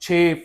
6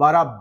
12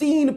3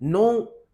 9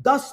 10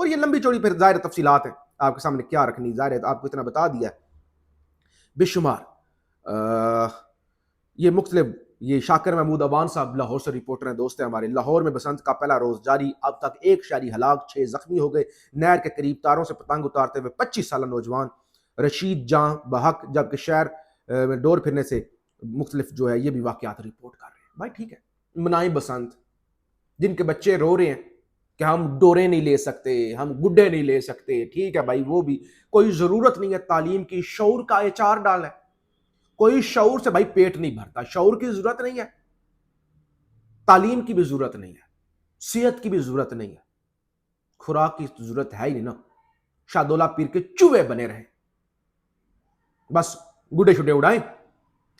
اور یہ لمبی چوڑی پھر ظاہر تفصیلات ہیں آپ کے سامنے کیا رکھنی، ظاہر ہے آپ کو اتنا بتا دیا ہے بے شمار۔ یہ مختلف، یہ شاکر محمود عوان صاحب لاہور سے رپورٹر ہیں، دوست ہیں ہمارے۔ لاہور میں بسنت کا پہلا روز جاری، اب تک 1 شہری ہلاک، 6 زخمی ہو گئے۔ نہر کے قریب تاروں سے پتنگ اتارتے ہوئے 25 سالہ نوجوان رشید جاں بحق، جبکہ شہر میں ڈور پھرنے سے مختلف جو ہے یہ بھی واقعات رپورٹ کر رہے ہیں۔ بھائی ٹھیک ہے، منائیں بسنت، جن کے بچے رو رہے ہیں کہ ہم ڈورے نہیں لے سکتے، ہم گڈے نہیں لے سکتے، ٹھیک ہے بھائی، وہ بھی کوئی ضرورت نہیں ہے تعلیم کی، شعور کا اچار ڈال ہے، کوئی شعور سے بھائی پیٹ نہیں بھرتا، شعور کی ضرورت نہیں ہے، تعلیم کی بھی ضرورت نہیں ہے، صحت کی بھی ضرورت نہیں ہے، خوراک کی ضرورت ہے ہی نہیں نا، شادولہ پیر کے چوہے بنے رہے، بس گڈے شڈے اڑائیں،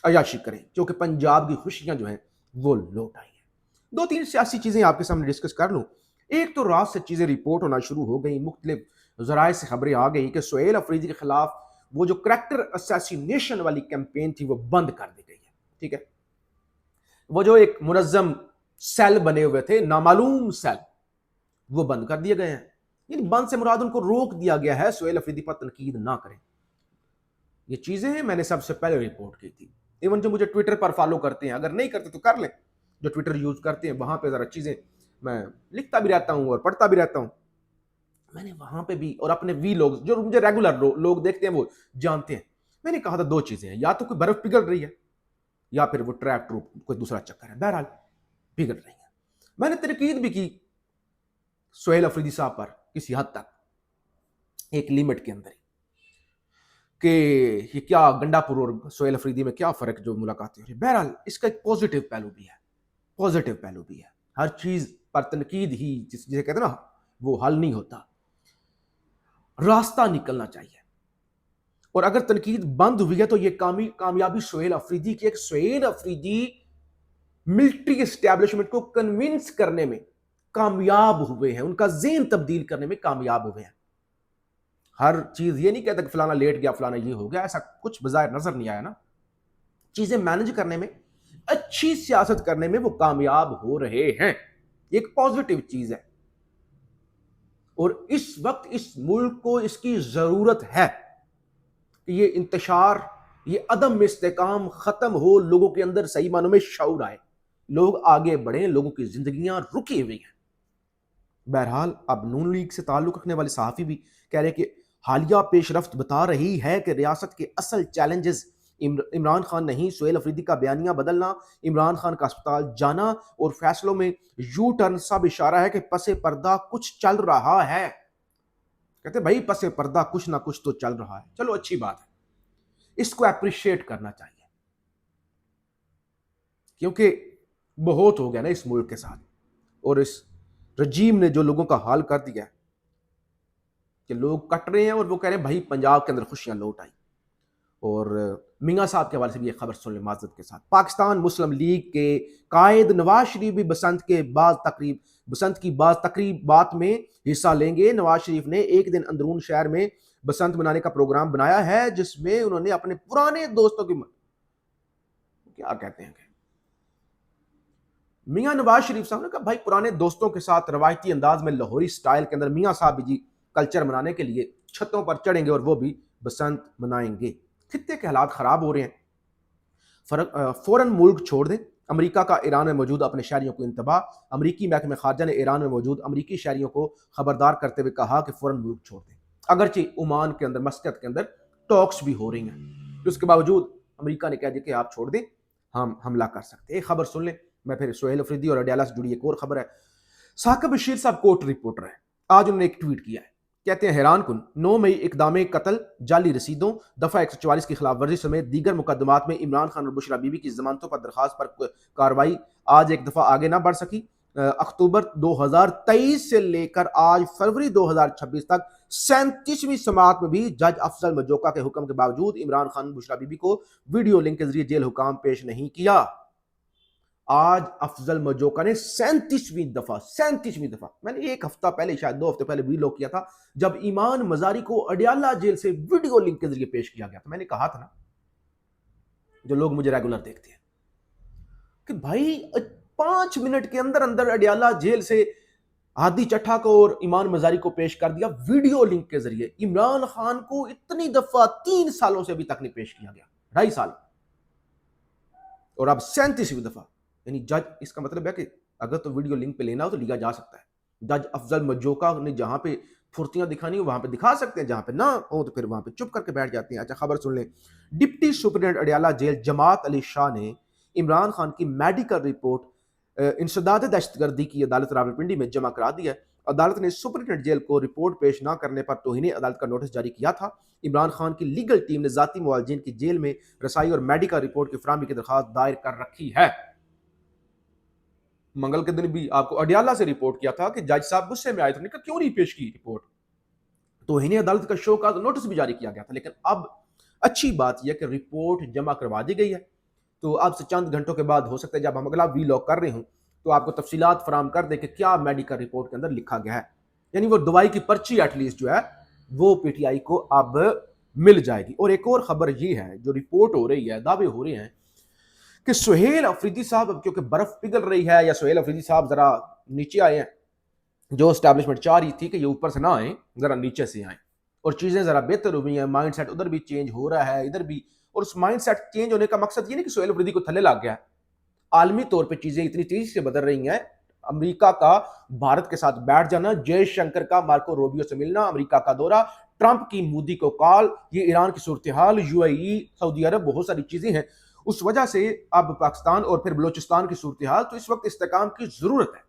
عیاشی کریں، کیونکہ پنجاب کی خوشیاں جو ہیں وہ لوٹ آئی ہیں۔ 2-3 سیاسی چیزیں آپ کے سامنے ڈسکس کر لوں۔ ایک تو رات سے چیزیں رپورٹ ہونا شروع ہو گئی، مختلف ذرائع سے خبریں آ گئی کہ سہیل افریدی کے خلاف وہ جو کریکٹر اسیسینیشن والی کیمپین تھی وہ بند کر دی گئی ہے، ٹھیک ہے، وہ جو ایک منظم سیل بنے ہوئے تھے، نامعلوم سیل، وہ بند کر دیے گئے ہیں، یعنی بند سے مراد ان کو روک دیا گیا ہے سہیل افریدی پر تنقید نہ کریں۔ یہ چیزیں ہیں میں نے سب سے پہلے رپورٹ کی تھی، ایون جو مجھے ٹویٹر پر فالو کرتے ہیں، اگر نہیں کرتے تو کر لیں، جو ٹویٹر یوز کرتے ہیں وہاں پہ ذرا چیزیں میں لکھتا بھی رہتا ہوں اور پڑھتا بھی رہتا ہوں، میں نے وہاں پہ بھی، اور اپنے وی لوگ جو مجھے ریگولر لوگ دیکھتے ہیں وہ جانتے ہیں، میں نے کہا تھا 2 چیزیں ہیں، یا تو کوئی برف پگھل رہی ہے یا پھر وہ ٹریپ ٹروپ کوئی دوسرا چکر ہے، بہرحال پگھل رہی ہے۔ میں نے تنقید بھی کی سہیل افریدی صاحب پر کسی حد تک، ایک لیمٹ کے اندر ہی، کہ یہ کیا گنڈا پور اور سہیل افریدی میں کیا فرق جو ملاقاتیں ہو رہی ہیں۔ بہرحال اس کا ایک پازیٹیو پہلو بھی ہے، پازیٹیو پہلو بھی ہے، ہر چیز پر تنقید ہی جسے کہتے ہیں نا وہ حل نہیں ہوتا، راستہ نکلنا چاہیے، اور اگر تنقید بند ہوئی ہے تو یہ کامیابی سہیل افریدی کی، ایک سہیل افریدی ملٹری اسٹیبلشمنٹ کو کنونس کرنے میں کامیاب ہوئے ہیں، ان کا ذہن تبدیل کرنے میں کامیاب ہوئے ہیں۔ ہر چیز یہ نہیں کہتا کہ فلانا لیٹ گیا، فلانا یہ ہو گیا، ایسا کچھ بظاہر نظر نہیں آیا نا، چیزیں مینج کرنے میں، اچھی سیاست کرنے میں وہ کامیاب ہو رہے ہیں، ایک پازیٹیو چیز ہے، اور اس وقت اس ملک کو اس کی ضرورت ہے کہ یہ انتشار، یہ عدم استحکام ختم ہو، لوگوں کے اندر صحیح معنوں میں شعور آئے، لوگ آگے بڑھیں، لوگوں کی زندگیاں رکی ہوئی ہیں۔ بہرحال اب نون لیگ سے تعلق رکھنے والے صحافی بھی کہہ رہے کہ حالیہ پیش رفت بتا رہی ہے کہ ریاست کے اصل چیلنجز عمران خان نہیں، سہیل افریدی کا بیانیہ بدلنا، عمران خان کا اسپتال جانا اور فیصلوں میں یو ٹرن سب اشارہ ہے کہ پس پردہ کچھ چل رہا ہے۔ کہتے بھائی پس پردہ کچھ نہ کچھ تو چل رہا ہے، چلو اچھی بات ہے، اس کو اپریشیٹ کرنا چاہیے، کیونکہ بہت ہو گیا نا اس ملک کے ساتھ، اور اس رجیم نے جو لوگوں کا حال کر دیا ہے کہ لوگ کٹ رہے ہیں، اور وہ کہہ رہے ہیں بھائی پنجاب کے اندر خوشیاں لوٹ آئی۔ اور میاں صاحب کے حوالے سے بھی یہ خبر سن لیں معذرت کے ساتھ۔ پاکستان مسلم لیگ کے قائد نواز شریف بھی بسنت کی بعض تقریبات میں حصہ لیں گے۔ نواز شریف نے ایک دن اندرون شہر میں بسنت منانے کا پروگرام بنایا ہے، جس میں انہوں نے اپنے پرانے دوستوں کی کیا کہتے ہیں کہ میاں نواز شریف صاحب نے کہا بھائی پرانے دوستوں کے ساتھ روایتی انداز میں لاہوری سٹائل کے اندر میاں صاحب بھی جی کلچر منانے کے لیے چھتوں پر چڑھیں گے اور وہ بھی بسنت منائیں گے۔ خطے کے حالات خراب ہو رہے ہیں، فوراً ملک چھوڑ دیں۔ امریکہ کا ایران میں موجود اپنے شہریوں کو انتباہ، امریکی محکمہ خارجہ نے ایران میں موجود امریکی شہریوں کو خبردار کرتے ہوئے کہا کہ فوراً ملک چھوڑ دیں۔ اگرچہ عمان کے اندر، مسقط کے اندر ٹاکس بھی ہو رہی ہیں، اس کے باوجود امریکہ نے کہہ دیا کہ آپ چھوڑ دیں، ہم حملہ کر سکتے ہیں۔ ایک خبر سن لیں، میں پھر سہیل افریدی اور اڈیالہ سے جڑی ایک اور خبر ہے۔ ثاقب بشیر صاحب کوٹ رپورٹر ہیں، آج انہوں نے ایک ٹویٹ کیا ہے، کہتے ہیں حیران کن 9 مئی اقدام قتل، جعلی رسیدوں، دفعہ 144 کی خلاف ورزی سمیت دیگر مقدمات میں عمران خان اور بشرا بی بی کی ضمانتوں پر درخواست پر کارروائی آج ایک دفعہ آگے نہ بڑھ سکی۔ اکتوبر 2023 سے لے کر آج فروری 2026 تک 37ویں سماعت میں بھی جج افضل مجوکا کے حکم کے باوجود عمران خان بشرا بی بی کو ویڈیو لنک کے ذریعے جیل حکام پیش نہیں کیا۔ آج افضل مجوکا نے 37ویں دفعہ، میں نے ایک ہفتہ پہلے، شاید 2 ہفتے پہلے ویلوگ کیا تھا جب ایمان مزاری کو اڈیالہ جیل سے ویڈیو لنک کے ذریعے پیش کیا گیا تھا۔ میں نے کہا تھا نا، جو لوگ مجھے ریگولر دیکھتے ہیں، کہ بھائی 5 منٹ کے اندر اڈیالہ جیل سے ہادی چٹھا کو اور ایمان مزاری کو پیش کر دیا ویڈیو لنک کے ذریعے. عمران خان کو اتنی دفعہ 3 سالوں سے ابھی تک نہیں پیش کیا گیا, 2.5 سال, اور اب 37ویں دفعہ. یعنی جج, اس کا مطلب ہے کہ اگر تو ویڈیو لنک پہ لینا ہو تو لیا جا سکتا ہے. جج افضل مجوکا نے جہاں پہ پھرتیاں دکھانی ہو وہاں پہ دکھا سکتے ہیں, جہاں پہ نہ ہو تو پھر وہاں پہ چپ کر کے بیٹھ جاتے ہیں. اچھا خبر سن لیں. ڈپٹی سپرنٹینڈنٹ اڈیالہ جیل جماعت علی شاہ نے عمران خان کی میڈیکل رپورٹ انسداد دہشت گردی کی عدالت راولپنڈی میں جمع کرا دی ہے. عدالت نے سپرنٹینڈنٹ جیل کو رپورٹ پیش نہ کرنے پر توہین عدالت کا نوٹس جاری کیا تھا. عمران خان کی لیگل ٹیم نے ذاتی معالجین کی جیل میں رسائی اور میڈیکل رپورٹ کی فراہمی کی درخواست دائر کر رکھی ہے. منگل کے دن بھی آپ کو اڈیالہ سے رپورٹ کیا تھا کہ جج صاحب غصے میں آئے تھے, کیوں نہیں پیش کی رپورٹ, توہین عدالت کا شو کا نوٹس بھی جاری کیا گیا تھا. لیکن اب اچھی بات یہ کہ رپورٹ جمع کروا دی گئی ہے, تو اب سے چند گھنٹوں کے بعد ہو سکتا ہے جب ہم اگلا وی لاگ کر رہے ہوں تو آپ کو تفصیلات فراہم کر دیں کہ کیا میڈیکل رپورٹ کے اندر لکھا گیا ہے. یعنی وہ دوائی کی پرچی ایٹ لیسٹ جو ہے وہ پی ٹی آئی کو اب مل جائے گی. اور ایک اور خبر یہ ہے, جو رپورٹ ہو رہی ہے, دعوے ہو رہے ہیں کہ سہیل افریدی صاحب, اب کیونکہ برف پگھل رہی ہے, یا سہیل افریدی صاحب ذرا نیچے آئے ہیں, جو اسٹیبلشمنٹ چاہ رہی تھی کہ یہ اوپر سے نہ آئیں, ذرا نیچے سے آئیں, اور چیزیں ذرا بہتر ہوئی ہیں, مائنڈ سیٹ ادھر بھی چینج ہو رہا ہے, ادھر بھی. اور اس مائنڈ سیٹ چینج ہونے کا مقصد یہ نہیں کہ سہیل افریدی کو تھلے لگ گیا ہے. عالمی طور پہ چیزیں اتنی تیزی سے بدل رہی ہیں. امریکہ کا بھارت کے ساتھ بیٹھ جانا, جے شنکر کا مارکو روبیو سے ملنا, امریکہ کا دورہ, ٹرمپ کی مودی کو کال, یہ ایران کی صورتحال, یو اے ای, سعودی عرب, بہت ساری چیزیں ہیں. اس وجہ سے اب پاکستان اور پھر بلوچستان کی صورتحال, تو اس وقت استحکام کی ضرورت ہے.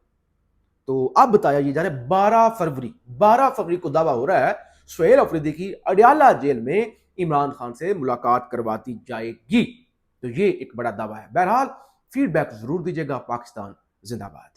تو اب بتایا یہ جا رہا ہے 12 فروری کو دعویٰ ہو رہا ہے سہیل افریدی کی اڈیالہ جیل میں عمران خان سے ملاقات کرواتی جائے گی. تو یہ ایک بڑا دعویٰ ہے. بہرحال فیڈ بیک ضرور دیجیے گا. پاکستان زندہ باد.